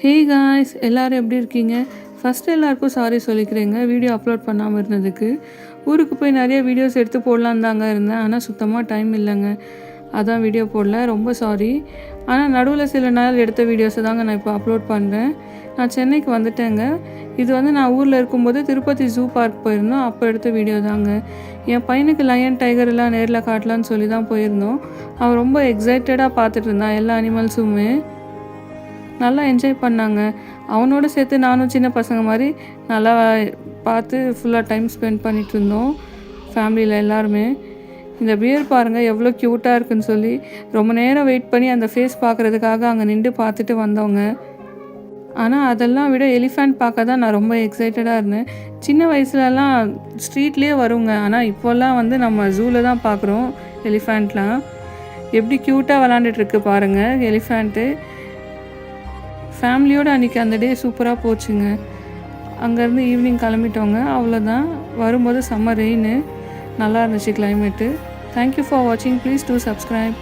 Hey guys, எல்லோரும் எப்படி இருக்கீங்க? ஃபஸ்ட்டு எல்லாருக்கும் சாரி சொல்லிக்கிறேங்க வீடியோ அப்லோட் பண்ணாமல் இருந்ததுக்கு. ஊருக்கு போய் நிறைய வீடியோஸ் எடுத்து போடலான்னு தாங்க இருந்தேன். ஆனால் சுத்தமாக டைம் இல்லைங்க, அதான் வீடியோ போடல. ரொம்ப சாரி. ஆனால் நடுவில் சில நாள் எடுத்த வீடியோஸை தாங்க நான் இப்போ அப்லோட் பண்ணுறேன். நான் சென்னைக்கு வந்துட்டேங்க. இது வந்து நான் ஊரில் இருக்கும்போது திருப்பதி ஜூ பார்க் போயிருந்தோம். அப்போ எடுத்த வீடியோ தாங்க. என் பையனுக்கு லயன் டைகர் எல்லாம் நேரில் காட்டலான்னு சொல்லி தான் போயிருந்தோம். அவன் ரொம்ப எக்ஸைட்டடாக பார்த்துட்டு இருந்தான் எல்லா அனிமல்ஸுமே. நல்லா என்ஜாய் பண்ணாங்க. அவனோட சேர்த்து நானும் சின்ன பசங்க மாதிரி நல்லா பார்த்து ஃபுல்லாக டைம் ஸ்பெண்ட் பண்ணிகிட்டு இருந்தோம் ஃபேமிலியில் எல்லாருமே. இந்த பியர் பாருங்கள் எவ்வளோ க்யூட்டாக இருக்குன்னு சொல்லி ரொம்ப நேரம் வெயிட் பண்ணி அந்த ஃபேஸ் பார்க்குறதுக்காக அங்கே நின்று பார்த்துட்டு வந்தவங்க. ஆனால் அதெல்லாம் விட எலிஃபண்ட் பார்க்க தான் நான் ரொம்ப எக்ஸைட்டடாக இருந்தேன். சின்ன வயசுலலாம் ஸ்ட்ரீட்லேயே வருங்க. ஆனால் இப்போல்லாம் வந்து நம்ம ஜூவில் தான் பார்க்குறோம் எலிஃபண்ட்லாம். எப்படி க்யூட்டாக விளாண்டுட்டுருக்கு பாருங்கள் எலிஃபண்ட்டு. ஃபேமிலியோடு அன்றைக்கி அந்த டே சூப்பராக போச்சுங்க. அங்கேருந்து ஈவினிங் கிளம்பிட்டோங்க. அவ்வளோதான். வரும்போது செம்ம ரெயின், நல்லா இருந்துச்சு கிளைமேட்டு. தேங்க்யூ ஃபார் வாட்சிங். Please do subscribe.